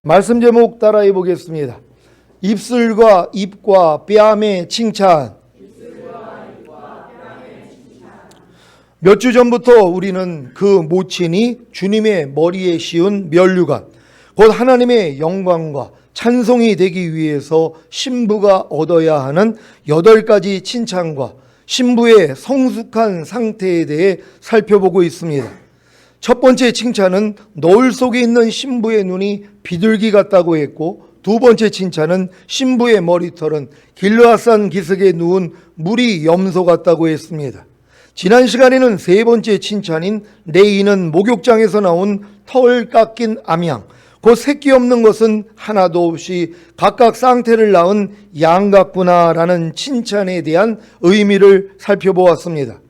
말씀 제목 따라해 보겠습니다. 입술과 입과 뺨의 칭찬. 몇 주 전부터 우리는 그 모친이 주님의 머리에 씌운 면류관, 곧 하나님의 영광과 찬송이 되기 위해서 신부가 얻어야 하는 8가지 칭찬과 신부의 성숙한 상태에 대해 살펴보고 있습니다. 첫 번째 칭찬은 노을 속에 있는 신부의 눈이 비둘기 같다고 했고, 두 번째 칭찬은 신부의 머리털은 길르앗산 기슭에 누운 무리 염소 같다고 했습니다. 지난 시간에는 세 번째 칭찬인 내 이는 목욕장에서 나온 털 깎인 암양, 곧 새끼 없는 것은 하나도 없이 각각 쌍태를 낳은 양 같구나라는 칭찬에 대한 의미를 살펴보았습니다.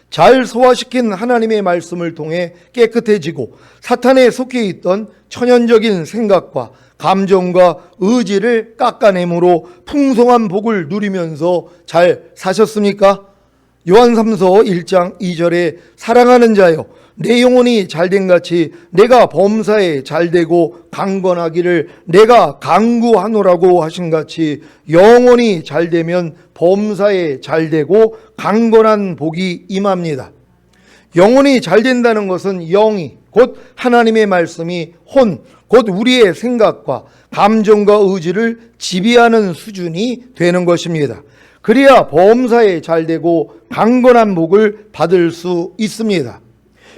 잘 소화시킨 하나님의 말씀을 통해 깨끗해지고 사탄에 속해 있던 천연적인 생각과 감정과 의지를 깎아내므로 풍성한 복을 누리면서 잘 사셨습니까? 요한3서 1장 2절에 사랑하는 자여 내 영혼이 잘된 같이 내가 범사에 잘되고 강건하기를 내가 간구하노라고 하신 같이 영혼이 잘되면 범사에 잘되고 강건한 복이 임합니다. 영혼이 잘된다는 것은 영이 곧 하나님의 말씀이 혼 곧 우리의 생각과 감정과 의지를 지배하는 수준이 되는 것입니다. 그래야 범사에 잘되고 강건한 복을 받을 수 있습니다.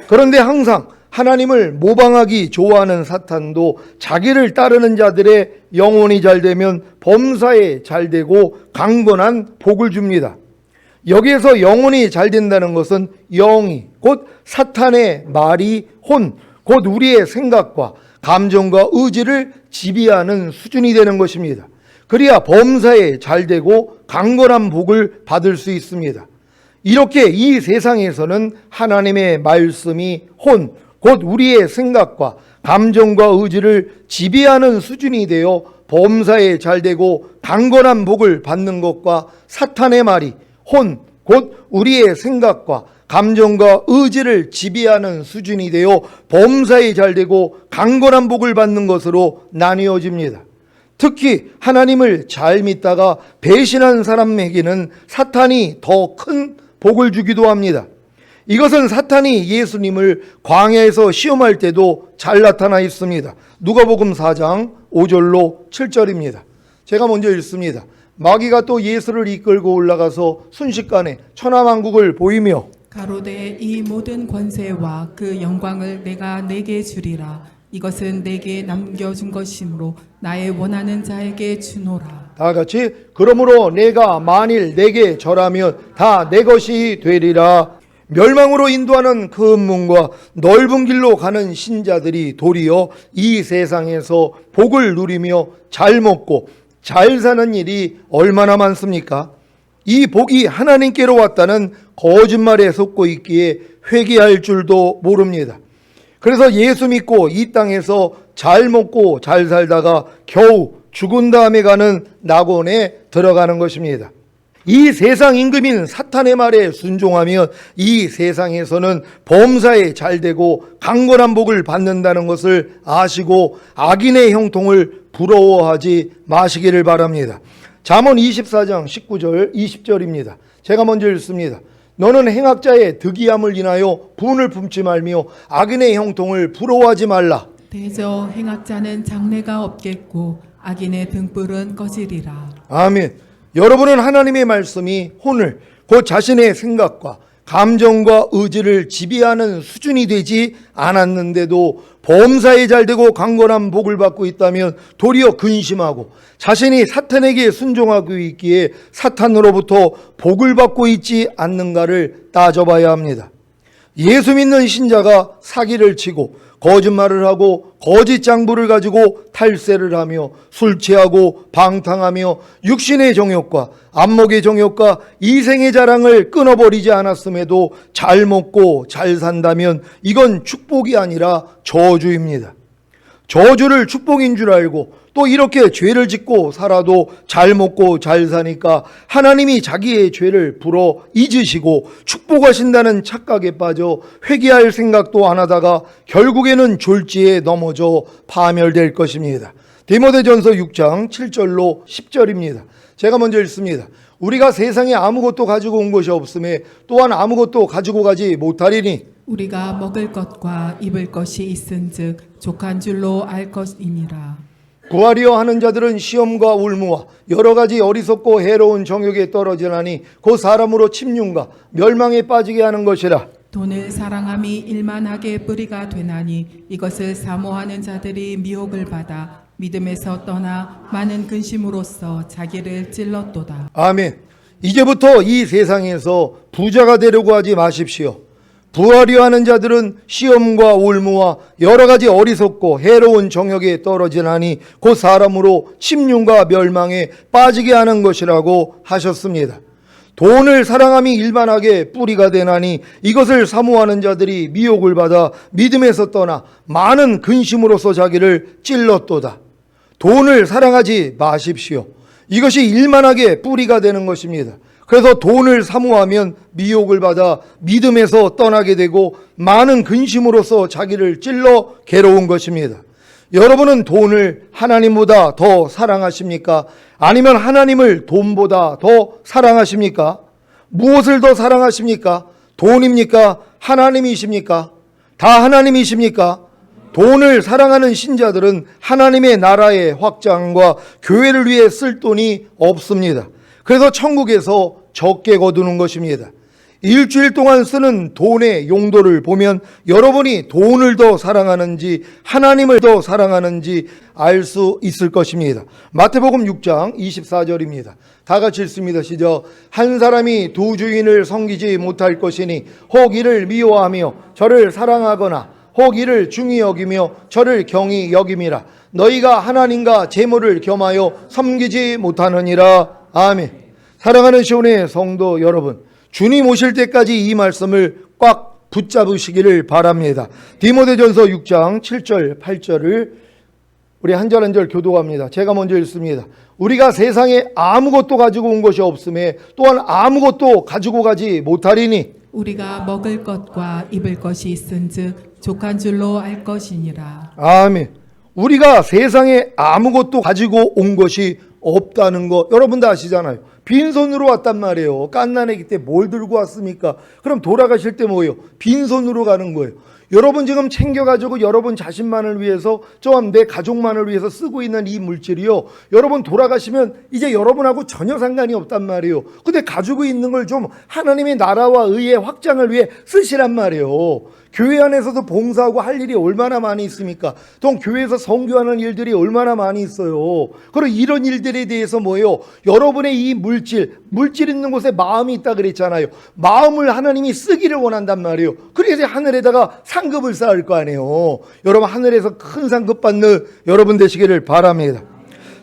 그런데 항상 하나님을 모방하기 좋아하는 사탄도 자기를 따르는 자들의 영혼이 잘되면 범사에 잘되고 강건한 복을 줍니다. 여기에서 영혼이 잘된다는 것은 영이 곧 사탄의 말이 혼 곧 우리의 생각과 감정과 의지를 지배하는 수준이 되는 것입니다. 그래야 범사에 잘되고 강건한 복을 받을 수 있습니다. 이렇게 이 세상에서는 하나님의 말씀이 혼, 곧 우리의 생각과 감정과 의지를 지배하는 수준이 되어 범사에 잘되고 강건한 복을 받는 것과 사탄의 말이 혼, 곧 우리의 생각과 감정과 의지를 지배하는 수준이 되어 범사에 잘되고 강건한 복을 받는 것으로 나뉘어집니다. 특히 하나님을 잘 믿다가 배신한 사람에게는 사탄이 더 큰 복을 주기도 합니다. 이것은 사탄이 예수님을 광야에서 시험할 때도 잘 나타나 있습니다. 누가복음 4장 5절로 7절입니다. 제가 먼저 읽습니다. 마귀가 또 예수를 이끌고 올라가서 순식간에 천하만국을 보이며 가로되 이 모든 권세와 그 영광을 내가 내게 주리라. 이것은 내게 남겨준 것이므로 나의 원하는 자에게 주노라. 다 같이 그러므로 내가 만일 내게 절하면 다 내 것이 되리라. 멸망으로 인도하는 그 문과 넓은 길로 가는 신자들이 도리어 이 세상에서 복을 누리며 잘 먹고 잘 사는 일이 얼마나 많습니까? 이 복이 하나님께로 왔다는 거짓말에 속고 있기에 회개할 줄도 모릅니다. 그래서 예수 믿고 이 땅에서 잘 먹고 잘 살다가 겨우 죽은 다음에 가는 낙원에 들어가는 것입니다. 이 세상 임금인 사탄의 말에 순종하면 이 세상에서는 범사에 잘되고 강건한 복을 받는다는 것을 아시고 악인의 형통을 부러워하지 마시기를 바랍니다. 잠언 24장 19절 20절입니다. 제가 먼저 읽습니다. 너는 행악자의 득이함을 인하여 분을 품지 말며 악인의 형통을 부러워하지 말라. 대저 행악자는 장래가 없겠고 악인의 등불은 꺼지리라. 아멘. 여러분은 하나님의 말씀이 혼을 곧 자신의 생각과 감정과 의지를 지배하는 수준이 되지 않았는데도 범사에 잘되고 강건한 복을 받고 있다면 도리어 근심하고 자신이 사탄에게 순종하고 있기에 사탄으로부터 복을 받고 있지 않는가를 따져봐야 합니다. 예수 믿는 신자가 사기를 치고 거짓말을 하고 거짓 장부를 가지고 탈세를 하며 술 취하고 방탕하며 육신의 정욕과 안목의 정욕과 이생의 자랑을 끊어버리지 않았음에도 잘 먹고 잘 산다면 이건 축복이 아니라 저주입니다. 저주를 축복인 줄 알고 또 또 이렇게 죄를 짓고 살아도 잘 먹고 잘 사니까 하나님이 자기의 죄를 불어 잊으시고 축복하신다는 착각에 빠져 회개할 생각도 안 하다가 결국에는 졸지에 넘어져 파멸될 것입니다. 디모데전서 6장 7절로 10절입니다. 제가 먼저 읽습니다. 우리가 세상에 아무것도 가지고 온 것이 없음에 또한 아무것도 가지고 가지 못하리니 우리가 먹을 것과 입을 것이 있은즉 족한 줄로 알 것이니라. 구하려 하는 자들은 시험과 울무와 여러 가지 어리석고 해로운 정욕에 떨어지나니 그 사람으로 침륜과 멸망에 빠지게 하는 것이라. 돈을 사랑함이 일만하게 뿌리가 되나니 이것을 사모하는 자들이 미혹을 받아 믿음에서 떠나 많은 근심으로써 자기를 찔렀도다. 아멘. 이제부터 이 세상에서 부자가 되려고 하지 마십시오. 부하려 하는 자들은 시험과 올무와 여러 가지 어리석고 해로운 정욕에 떨어지나니 그 사람으로 침륜과 멸망에 빠지게 하는 것이라고 하셨습니다. 돈을 사랑함이 일반하게 뿌리가 되나니 이것을 사모하는 자들이 미혹을 받아 믿음에서 떠나 많은 근심으로서 자기를 찔렀도다. 돈을 사랑하지 마십시오. 이것이 일만하게 뿌리가 되는 것입니다. 그래서 돈을 사모하면 미혹을 받아 믿음에서 떠나게 되고 많은 근심으로서 자기를 찔러 괴로운 것입니다. 여러분은 돈을 하나님보다 더 사랑하십니까? 아니면 하나님을 돈보다 더 사랑하십니까? 무엇을 더 사랑하십니까? 돈입니까? 하나님이십니까? 다 하나님이십니까? 돈을 사랑하는 신자들은 하나님의 나라의 확장과 교회를 위해 쓸 돈이 없습니다. 그래서 천국에서 적게 거두는 것입니다. 일주일 동안 쓰는 돈의 용도를 보면 여러분이 돈을 더 사랑하는지 하나님을 더 사랑하는지 알 수 있을 것입니다. 마태복음 6장 24절입니다. 다 같이 읽습니다. 시작. 한 사람이 두 주인을 섬기지 못할 것이니 혹 이를 미워하며 저를 사랑하거나 혹 이를 중히 여기며 저를 경히 여김이라. 너희가 하나님과 재물을 겸하여 섬기지 못하느니라. 아멘. 사랑하는 시온의 성도 여러분, 주님 오실 때까지 이 말씀을 꽉 붙잡으시기를 바랍니다. 디모데전서 6장 7절 8절을 우리 한 절 한 절 교독합니다. 제가 먼저 읽습니다. 우리가 세상에 아무것도 가지고 온 것이 없음에 또한 아무것도 가지고 가지 못하리니 우리가 먹을 것과 입을 것이 있은즉 족한 줄로 알 것이니라. 아멘. 우리가 세상에 아무것도 가지고 온 것이 없다는 거 여러분 다 아시잖아요. 빈손으로 왔단 말이에요. 갓난아기 때 뭘 들고 왔습니까? 그럼 돌아가실 때 뭐예요? 빈손으로 가는 거예요. 여러분 지금 챙겨가지고 여러분 자신만을 위해서 좀 내 가족만을 위해서 쓰고 있는 이 물질이요, 여러분 돌아가시면 이제 여러분하고 전혀 상관이 없단 말이에요. 근데 가지고 있는 걸 좀 하나님의 나라와 의의 확장을 위해 쓰시란 말이에요. 교회 안에서도 봉사하고 할 일이 얼마나 많이 있습니까? 또 교회에서 선교하는 일들이 얼마나 많이 있어요. 그리고 이런 일들에 대해서 뭐예요? 여러분의 이 물질 있는 곳에 마음이 있다 그랬잖아요. 마음을 하나님이 쓰기를 원한단 말이에요. 그래서 하늘에다가 상급을 쌓을 거 아니에요. 여러분 하늘에서 큰 상급 받는 여러분 되시기를 바랍니다.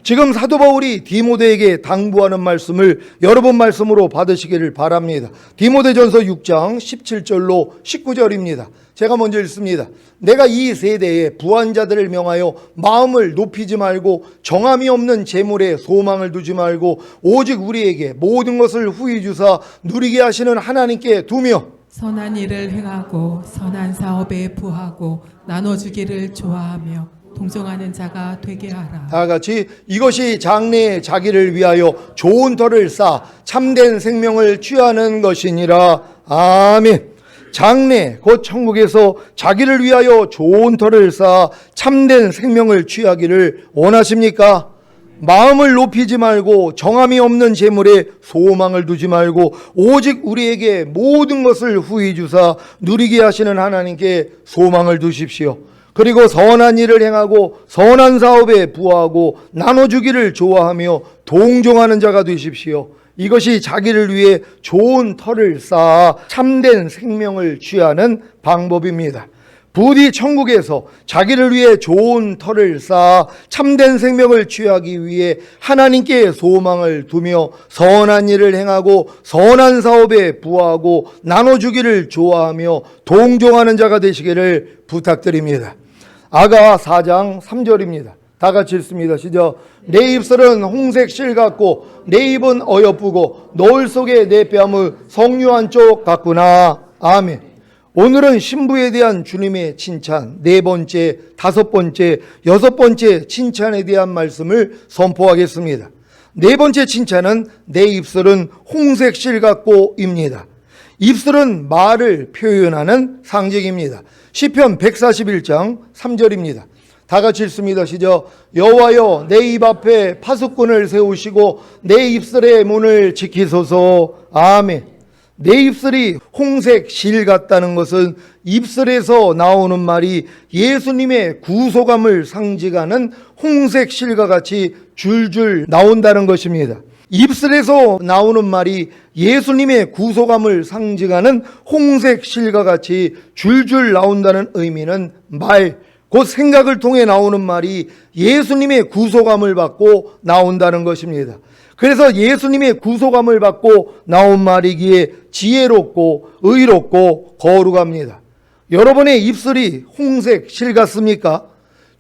지금 사도 바울이 디모데에게 당부하는 말씀을 여러분 말씀으로 받으시기를 바랍니다. 디모데전서 6장 17절로 19절입니다. 제가 먼저 읽습니다. 내가 이 세대에 부한 자들을 명하여 마음을 높이지 말고 정함이 없는 재물에 소망을 두지 말고 오직 우리에게 모든 것을 후히 주사 누리게 하시는 하나님께 두며 선한 일을 행하고 선한 사업에 부하고 나눠주기를 좋아하며 동정하는 자가 되게 하라. 다 같이 이것이 장래에 자기를 위하여 좋은 터를 쌓아 참된 생명을 취하는 것이니라. 아멘. 장래 곧 천국에서 자기를 위하여 좋은 터를 쌓아 참된 생명을 취하기를 원하십니까? 마음을 높이지 말고 정함이 없는 재물에 소망을 두지 말고 오직 우리에게 모든 것을 후히 주사 누리게 하시는 하나님께 소망을 두십시오. 그리고 선한 일을 행하고 선한 사업에 부하고 나눠주기를 좋아하며 동정하는 자가 되십시오. 이것이 자기를 위해 좋은 터를 쌓아 참된 생명을 취하는 방법입니다. 부디 천국에서 자기를 위해 좋은 터를 쌓아 참된 생명을 취하기 위해 하나님께 소망을 두며 선한 일을 행하고 선한 사업에 부하고 나눠주기를 좋아하며 동정하는 자가 되시기를 부탁드립니다. 아가 4장 3절입니다. 다 같이 읽습니다. 시작. 내 입술은 홍색 실 같고 내 입은 어여쁘고 노을 속에 내 뺨은 석류 쪽 같구나. 아멘. 오늘은 신부에 대한 주님의 칭찬, 네 번째, 다섯 번째, 여섯 번째 칭찬에 대한 말씀을 선포하겠습니다. 네 번째 칭찬은 내 입술은 홍색 실 같고입니다. 입술은 말을 표현하는 상징입니다. 시편 141장 3절입니다. 다 같이 읽습니다. 시작. 여호와여 내 입 앞에 파수꾼을 세우시고 내 입술의 문을 지키소서. 아멘. 내 입술이 홍색 실 같다는 것은 입술에서 나오는 말이 예수님의 구속함을 상징하는 홍색 실과 같이 줄줄 나온다는 것입니다. 입술에서 나오는 말이 예수님의 구속함을 상징하는 홍색 실과 같이 줄줄 나온다는 의미는 곧 생각을 통해 나오는 말이 예수님의 구속함을 받고 나온다는 것입니다. 그래서 예수님의 구속함을 받고 나온 말이기에 지혜롭고 의롭고 거룩합니다. 여러분의 입술이 홍색 실 같습니까?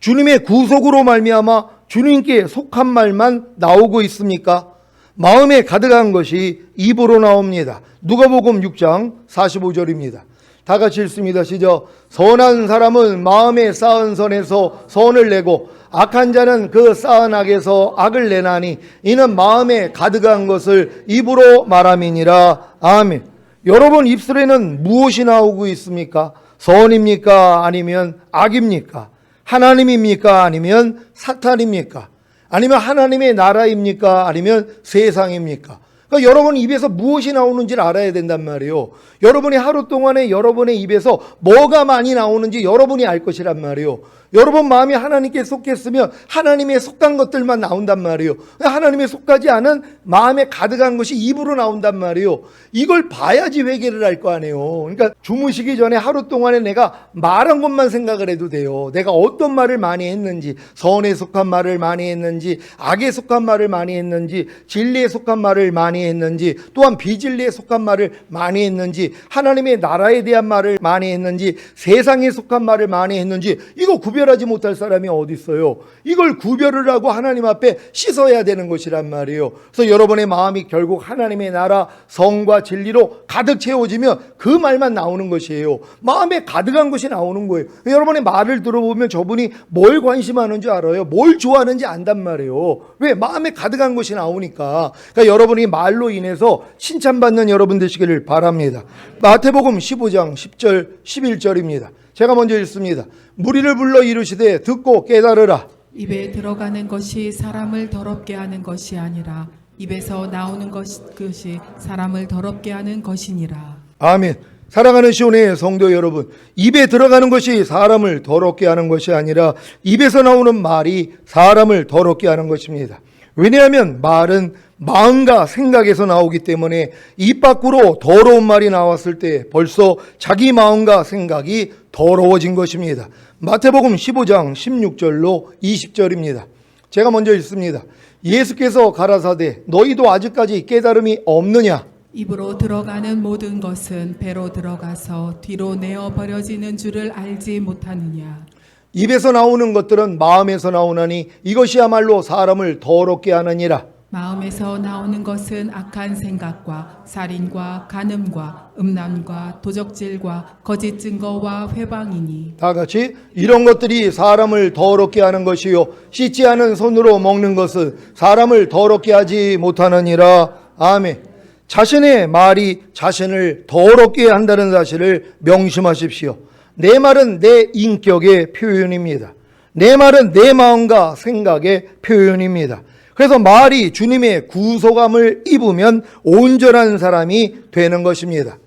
주님의 구속으로 말미암아 주님께 속한 말만 나오고 있습니까? 마음에 가득한 것이 입으로 나옵니다. 누가복음 6장 45절입니다. 다 같이 읽습니다. 시작. 선한 사람은 마음에 쌓은 선에서 선을 내고 악한 자는 그 쌓은 악에서 악을 내나니 이는 마음에 가득한 것을 입으로 말함이니라. 아멘. 여러분 입술에는 무엇이 나오고 있습니까? 선입니까? 아니면 악입니까? 하나님입니까? 아니면 사탄입니까? 아니면 하나님의 나라입니까? 아니면 세상입니까? 그러니까 여러분 입에서 무엇이 나오는지를 알아야 된단 말이에요. 여러분이 하루 동안에 여러분의 입에서 뭐가 많이 나오는지 여러분이 알 것이란 말이에요. 여러분 마음이 하나님께 속했으면 하나님의 속한 것들만 나온단 말이에요. 하나님의 속하지 않은 마음에 가득한 것이 입으로 나온단 말이에요. 이걸 봐야지 회개를 할 거 아니에요. 그러니까 주무시기 전에 하루 동안에 내가 말한 것만 생각을 해도 돼요. 내가 어떤 말을 많이 했는지, 선에 속한 말을 많이 했는지, 악에 속한 말을 많이 했는지, 진리에 속한 말을 많이 했는지, 또한 비진리에 속한 말을 많이 했는지, 하나님의 나라에 대한 말을 많이 했는지, 세상에 속한 말을 많이 했는지, 이거 구별하지 못할 사람이 어디 있어요? 이걸 구별을 하고 하나님 앞에 씻어야 되는 것이란 말이에요. 그래서 여러분의 마음이 결국 하나님의 나라, 성과 진리로 가득 채워지면 그 말만 나오는 것이에요. 마음에 가득한 것이 나오는 거예요. 여러분의 말을 들어보면 저분이 뭘 관심하는지 알아요. 뭘 좋아하는지 안단 말이에요. 왜? 마음에 가득한 것이 나오니까. 그러니까 여러분이 말로 인해서 칭찬받는 여러분 되시기를 바랍니다. 마태복음 15장 10절 11절입니다. 제가 먼저 읽습니다. 무리를 불러 이르시되 듣고 깨달으라. 입에 들어가는 것이 사람을 더럽게 하는 것이 아니라 입에서 나오는 것이 사람을 더럽게 하는 것이니라. 아멘. 사랑하는 시온의 성도 여러분, 입에 들어가는 것이 사람을 더럽게 하는 것이 아니라 입에서 나오는 말이 사람을 더럽게 하는 것입니다. 왜냐하면 말은 마음과 생각에서 나오기 때문에 입 밖으로 더러운 말이 나왔을 때 벌써 자기 마음과 생각이 더러워진 것입니다. 마태복음 15장 16절로 20절입니다. 제가 먼저 읽습니다. 예수께서 가라사대 너희도 아직까지 깨달음이 없느냐? 입으로 들어가는 모든 것은 배로 들어가서 뒤로 내어 버려지는 줄을 알지 못하느냐? 입에서 나오는 것들은 마음에서 나오나니 이것이야말로 사람을 더럽게 하느니라. 마음에서 나오는 것은 악한 생각과 살인과 간음과 음란과 도적질과 거짓 증거와 회방이니. 다 같이 이런 것들이 사람을 더럽게 하는 것이요 씻지 않은 손으로 먹는 것은 사람을 더럽게 하지 못하느니라. 아멘. 자신의 말이 자신을 더럽게 한다는 사실을 명심하십시오. 내 말은 내 인격의 표현입니다. 내 말은 내 마음과 생각의 표현입니다. 그래서 말이 주님의 구속함을 입으면 온전한 사람이 되는 것입니다.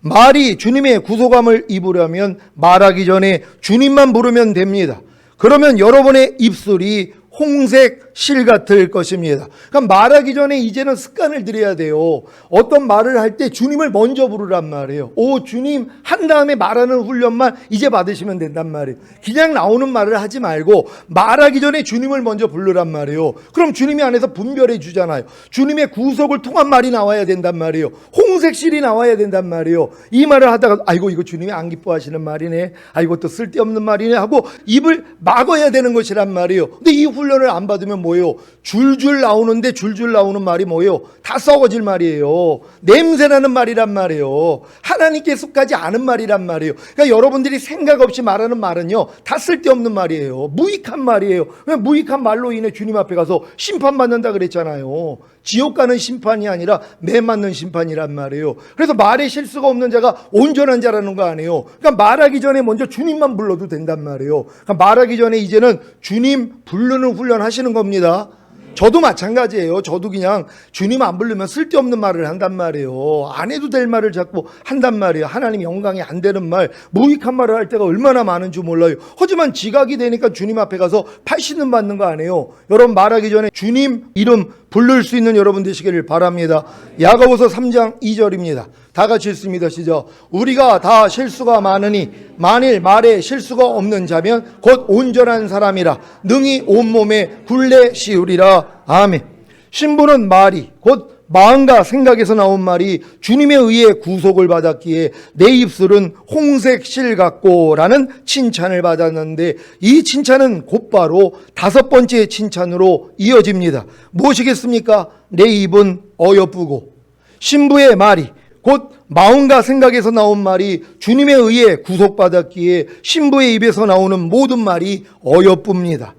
말이 주님의 구속함을 입으려면 말하기 전에 주님만 부르면 됩니다. 그러면 여러분의 입술이 홍색 실 같을 것입니다. 그러니까 말하기 전에 이제는 습관을 들여야 돼요. 어떤 말을 할 때 주님을 먼저 부르란 말이에요. 오 주님 한 다음에 말하는 훈련만 이제 받으시면 된단 말이에요. 그냥 나오는 말을 하지 말고 말하기 전에 주님을 먼저 부르란 말이에요. 그럼 주님이 안에서 분별해 주잖아요. 주님의 구속을 통한 말이 나와야 된단 말이에요. 홍색실이 나와야 된단 말이에요. 이 말을 하다가 아이고 이거 주님이 안 기뻐하시는 말이네, 아이고 또 쓸데없는 말이네 하고 입을 막아야 되는 것이란 말이에요. 근데 이 훈련을 안 받으면 뭐예요? 줄줄 나오는데 줄줄 나오는 말이 뭐예요? 다 썩어질 말이에요. 냄새나는 말이란 말이에요. 하나님께 속하지 않은 말이란 말이에요. 그러니까 여러분들이 생각 없이 말하는 말은요 다 쓸데없는 말이에요. 무익한 말이에요. 무익한 말로 인해 주님 앞에 가서 심판받는다 그랬잖아요. 지옥 가는 심판이 아니라 매 맞는 심판이란 말이에요. 그래서 말에 실수가 없는 자가 온전한 자라는 거 아니에요. 그러니까 말하기 전에 먼저 주님만 불러도 된단 말이에요. 그러니까 말하기 전에 이제는 주님 부르는 훈련 하시는 겁니다. 저도 마찬가지예요. 저도 그냥 주님 안 부르면 쓸데없는 말을 한단 말이에요. 안 해도 될 말을 자꾸 한단 말이에요. 하나님 영광이 안 되는 말, 무익한 말을 할 때가 얼마나 많은 줄 몰라요. 하지만 지각이 되니까 주님 앞에 가서 팔씨름 받는 거 아니에요. 여러분 말하기 전에 주님 이름 부를 수 있는 여러분 되시기를 바랍니다. 야고보서 3장 2절입니다. 다 같이 읽습니다. 시작. 우리가 다 실수가 많으니 만일 말에 실수가 없는 자면 곧 온전한 사람이라 능히 온몸에 굴레 씌우리라. 아멘. 신부는 말이 곧 마음과 생각에서 나온 말이 주님에 의해 구속을 받았기에 내 입술은 홍색 실 같고 라는 칭찬을 받았는데 이 칭찬은 곧바로 다섯 번째 칭찬으로 이어집니다. 무엇이겠습니까? 내 입은 어여쁘고. 신부의 말이 곧 마음과 생각에서 나온 말이 주님에 의해 구속받았기에 신부의 입에서 나오는 모든 말이 어여쁩니다.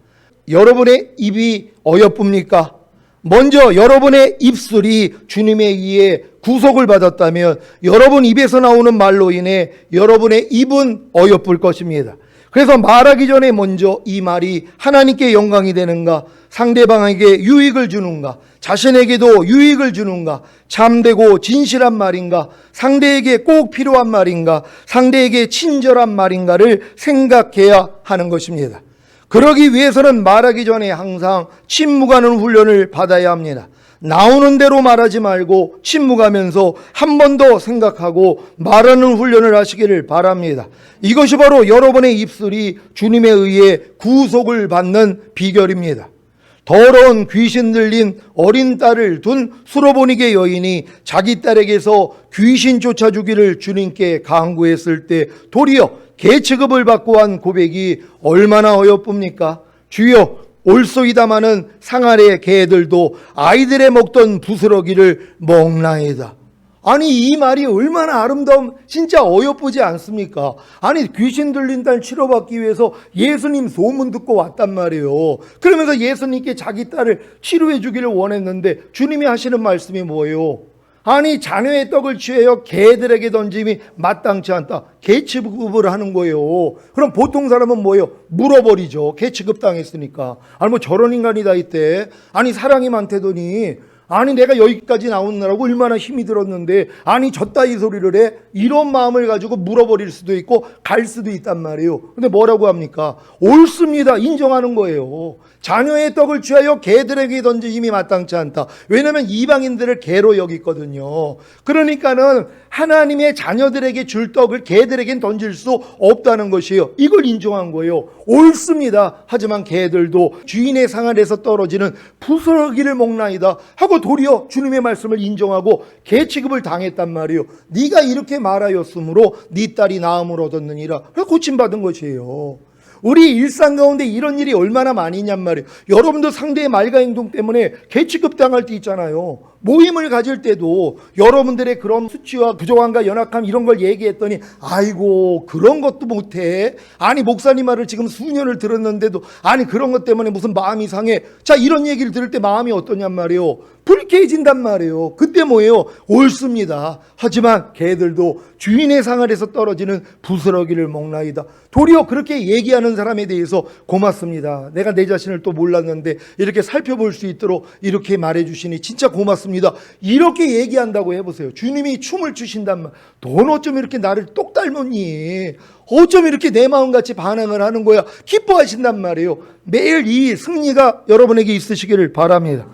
여러분의 입이 어여쁩니까? 먼저 여러분의 입술이 주님에 의해 구속을 받았다면 여러분 입에서 나오는 말로 인해 여러분의 입은 어여쁠 것입니다. 그래서 말하기 전에 먼저 이 말이 하나님께 영광이 되는가, 상대방에게 유익을 주는가, 자신에게도 유익을 주는가, 참되고 진실한 말인가, 상대에게 꼭 필요한 말인가, 상대에게 친절한 말인가를 생각해야 하는 것입니다. 그러기 위해서는 말하기 전에 항상 침묵하는 훈련을 받아야 합니다. 나오는 대로 말하지 말고 침묵하면서 한 번 더 생각하고 말하는 훈련을 하시기를 바랍니다. 이것이 바로 여러분의 입술이 주님에 의해 구속을 받는 비결입니다. 더러운 귀신 들린 어린 딸을 둔 수로보니게 여인이 자기 딸에게서 귀신 쫓아주기를 주님께 간구했을 때 도리어 개 취급을 받고 한 고백이 얼마나 어여쁩니까? 주여 올소이다마는 상아래 개들도 아이들의 먹던 부스러기를 먹나이다. 아니 이 말이 얼마나 아름다움, 진짜 어여쁘지 않습니까? 아니 귀신 들린 딸 치료받기 위해서 예수님 소문 듣고 왔단 말이에요. 그러면서 예수님께 자기 딸을 치료해 주기를 원했는데 주님이 하시는 말씀이 뭐예요? 아니 자녀의 떡을 취하여 개들에게 던짐이 마땅치 않다. 개 취급을 하는 거예요. 그럼 보통 사람은 뭐예요? 물어버리죠. 개 취급당했으니까. 아니 뭐 저런 인간이 다 있대. 아니 사랑이 많대더니 아니 내가 여기까지 나오느라고 얼마나 힘이 들었는데 아니 저따위 소리를 해? 이런 마음을 가지고 물어버릴 수도 있고 갈 수도 있단 말이에요. 근데 뭐라고 합니까? 옳습니다. 인정하는 거예요. 자녀의 떡을 취하여 개들에게 던지심이 마땅치 않다. 왜냐하면 이방인들을 개로 여기거든요. 그러니까는 하나님의 자녀들에게 줄 떡을 개들에겐 던질 수 없다는 것이에요. 이걸 인정한 거예요. 옳습니다. 하지만 개들도 주인의 상 아래서 떨어지는 부스러기를 먹나이다 하고 도리어 주님의 말씀을 인정하고 개 취급을 당했단 말이에요. 네가 이렇게 말하였으므로 네 딸이 나음을 얻었느니라. 고침받은 것이에요. 우리 일상 가운데 이런 일이 얼마나 많이 있냔 말이에요. 여러분도 상대의 말과 행동 때문에 개 취급당할 때 있잖아요. 모임을 가질 때도 여러분들의 그런 수치와 부족함과 연약함 이런 걸 얘기했더니 아이고 그런 것도 못해. 아니 목사님 말을 지금 수년을 들었는데도 아니 그런 것 때문에 무슨 마음이 상해. 자 이런 얘기를 들을 때 마음이 어떠냔 말이에요. 불쾌해진단 말이에요. 그때 뭐예요? 옳습니다. 하지만 개들도 주인의 상 아래서 떨어지는 부스러기를 먹나이다. 도리어 그렇게 얘기하는 사람에 대해서 고맙습니다. 내가 내 자신을 또 몰랐는데 이렇게 살펴볼 수 있도록 이렇게 말해 주시니 진짜 고맙습니다. 되었습니다. 이렇게 얘기한다고 해보세요. 주님이 춤을 추신단 말. 넌 어쩜 이렇게 나를 똑 닮았니? 어쩜 이렇게 내 마음같이 반항을 하는 거야? 기뻐하신단 말이에요. 매일 이 승리가 여러분에게 있으시기를 바랍니다.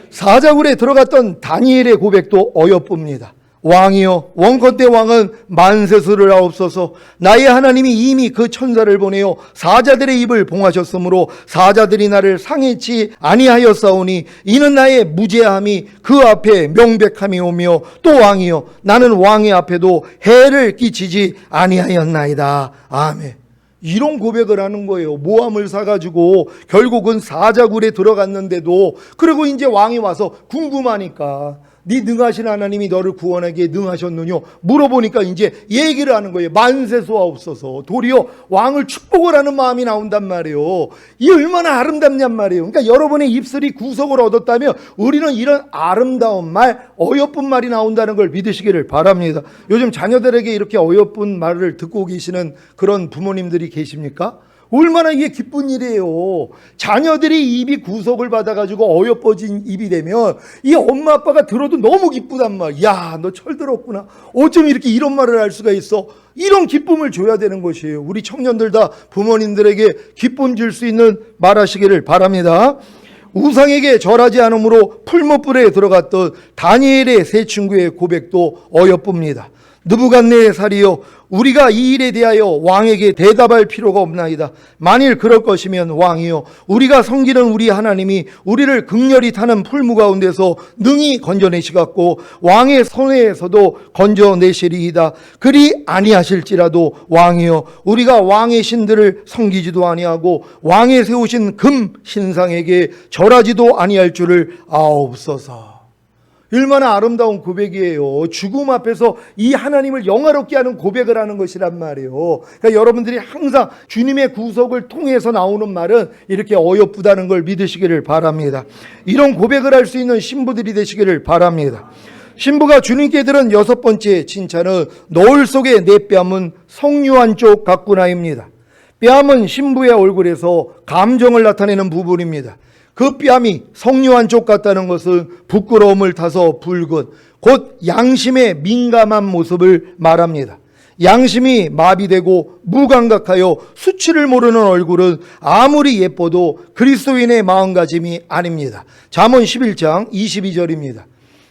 사자굴에 들어갔던 다니엘의 고백도 어여쁩니다. 왕이여, 원컨대 왕은 만세수를 하옵소서. 나의 하나님이 이미 그 천사를 보내어 사자들의 입을 봉하셨으므로 사자들이 나를 상해치 아니하였사오니 이는 나의 무죄함이 그 앞에 명백함이 오며, 또 왕이여, 나는 왕의 앞에도 해를 끼치지 아니하였나이다. 아멘. 이런 고백을 하는 거예요. 모함을 사가지고 결국은 사자굴에 들어갔는데도, 그리고 이제 왕이 와서 궁금하니까 네 능하신 하나님이 너를 구원하기에 능하셨느냐 물어보니까 이제 얘기를 하는 거예요. 만세수하옵소서. 도리어 왕을 축복을 하는 마음이 나온단 말이에요. 이 얼마나 아름답냔 말이에요. 그러니까 여러분의 입술이 구속을 얻었다면 우리는 이런 아름다운 말, 어여쁜 말이 나온다는 걸 믿으시기를 바랍니다. 요즘 자녀들에게 이렇게 어여쁜 말을 듣고 계시는 그런 부모님들이 계십니까? 얼마나 이게 기쁜 일이에요. 자녀들이 입이 구속을 받아가지고 어여뻐진 입이 되면 이 엄마 아빠가 들어도 너무 기쁘단 말이야. 야, 너 철들었구나. 어쩜 이렇게 이런 말을 할 수가 있어. 이런 기쁨을 줘야 되는 것이에요. 우리 청년들 다 부모님들에게 기쁨 줄 수 있는 말하시기를 바랍니다. 우상에게 절하지 않으므로 풀무불에 들어갔던 다니엘의 세 친구의 고백도 어여쁩니다. 느부갓네살이여, 우리가 이 일에 대하여 왕에게 대답할 필요가 없나이다. 만일 그럴 것이면 왕이여, 우리가 섬기는 우리 하나님이 우리를 극렬히 타는 풀무 가운데서 능히 건져내시겠고 왕의 손에서도 건져내시리이다. 그리 아니하실지라도 왕이여, 우리가 왕의 신들을 섬기지도 아니하고 왕의 세우신 금 신상에게 절하지도 아니할 줄을 아옵소서. 얼마나 아름다운 고백이에요. 죽음 앞에서 이 하나님을 영화롭게 하는 고백을 하는 것이란 말이에요. 그러니까 여러분들이 항상 주님의 구속을 통해서 나오는 말은 이렇게 어여쁘다는 걸 믿으시기를 바랍니다. 이런 고백을 할 수 있는 신부들이 되시기를 바랍니다. 신부가 주님께 들은 여섯 번째 칭찬은 너울 속의 내 뺨은 성유한 쪽 같구나입니다. 뺨은 신부의 얼굴에서 감정을 나타내는 부분입니다. 그 뺨이 성유한 쪽 같다는 것은 부끄러움을 타서 붉은, 곧 양심의 민감한 모습을 말합니다. 양심이 마비되고 무감각하여 수치를 모르는 얼굴은 아무리 예뻐도 그리스도인의 마음가짐이 아닙니다. 잠언 11장 22절입니다.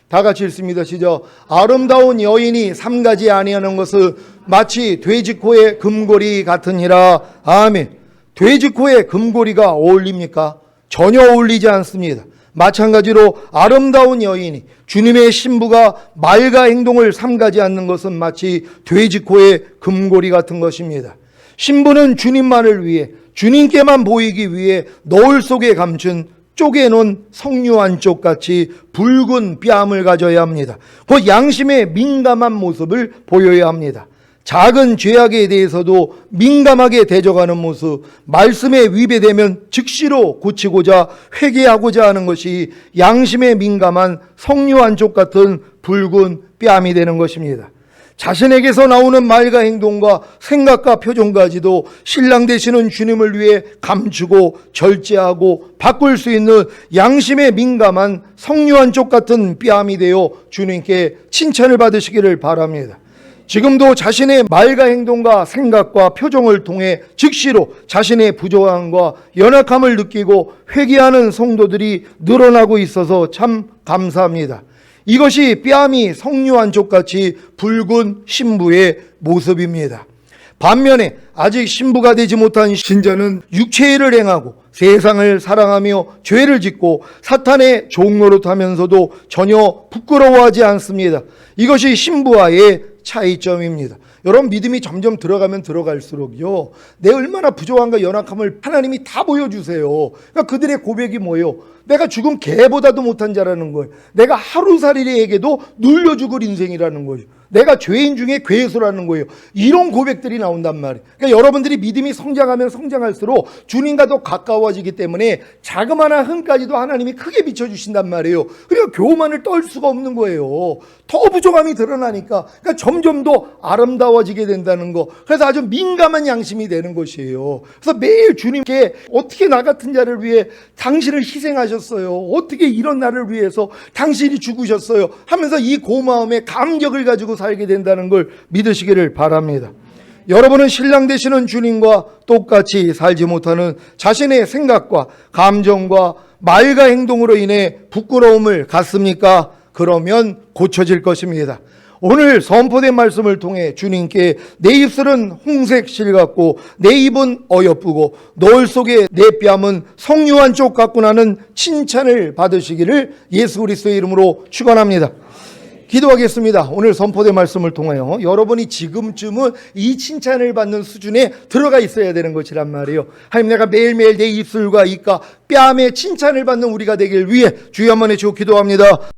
다 같이 읽습니다. 시작. 아름다운 여인이 삼가지 아니하는 것은 마치 돼지코의 금고리 같으니라. 아멘. 돼지코의 금고리가 어울립니까? 전혀 어울리지 않습니다. 마찬가지로 아름다운 여인이, 주님의 신부가 말과 행동을 삼가지 않는 것은 마치 돼지코의 금고리 같은 것입니다. 신부는 주님만을 위해, 주님께만 보이기 위해 너울 속에 감춘 쪼개놓은 성유한 쪽같이 붉은 뺨을 가져야 합니다. 곧 양심의 민감한 모습을 보여야 합니다. 작은 죄악에 대해서도 민감하게 대적하는 모습, 말씀에 위배되면 즉시로 고치고자 회개하고자 하는 것이 양심에 민감한 성유한 쪽 같은 붉은 뺨이 되는 것입니다. 자신에게서 나오는 말과 행동과 생각과 표정까지도 신랑 되시는 주님을 위해 감추고 절제하고 바꿀 수 있는 양심에 민감한 성유한 쪽 같은 뺨이 되어 주님께 칭찬을 받으시기를 바랍니다. 지금도 자신의 말과 행동과 생각과 표정을 통해 즉시로 자신의 부족함과 연약함을 느끼고 회개하는 성도들이 늘어나고 있어서 참 감사합니다. 이것이 뺨이 성유한 쪽같이 붉은 신부의 모습입니다. 반면에 아직 신부가 되지 못한 신자는 육체일을 행하고 세상을 사랑하며 죄를 짓고 사탄의 종노릇하면서도 전혀 부끄러워하지 않습니다. 이것이 신부와의 차이점입니다. 여러분, 믿음이 점점 들어가면 들어갈수록요, 내 얼마나 부족한가 연약함을 하나님이 다 보여주세요. 그러니까 그들의 고백이 뭐예요? 내가 죽은 개보다도 못한 자라는 거예요. 내가 하루살이에게도 눌려 죽을 인생이라는 거예요. 내가 죄인 중에 괴수라는 거예요. 이런 고백들이 나온단 말이에요. 그러니까 여러분들이 믿음이 성장하면 성장할수록 주님과 더 가까워지기 때문에 자그마한 흠까지도 하나님이 크게 비춰주신단 말이에요. 그러니까 교만을 떨 수가 없는 거예요. 더 부족함이 드러나니까. 그러니까 점점 더 아름다워지게 된다는 거. 그래서 아주 민감한 양심이 되는 것이에요. 그래서 매일 주님께 어떻게 나 같은 자를 위해 당신을 희생하셨어요. 어떻게 이런 나를 위해서 당신이 죽으셨어요. 하면서 이 고마움에 감격을 가지고 살게 된다는 걸 믿으시기를 바랍니다. 여러분은 신랑 되시는 주님과 똑같이 살지 못하는 자신의 생각과 감정과 말과 행동으로 인해 부끄러움을 갖습니까? 그러면 고쳐질 것입니다. 오늘 선포된 말씀을 통해 주님께 내 입술은 홍색 실 같고 내 입은 어여쁘고 노을 속에 내 뺨은 성유한 쪽 같구나는 칭찬을 받으시기를 예수 그리스도의 이름으로 축원합니다. 기도하겠습니다. 오늘 선포된 말씀을 통하여 여러분이 지금쯤은 이 칭찬을 받는 수준에 들어가 있어야 되는 것이란 말이에요. 하나님, 내가 매일매일 내 입술과 입과 뺨에 칭찬을 받는 우리가 되길 위해 주여 한번 해주고 기도합니다.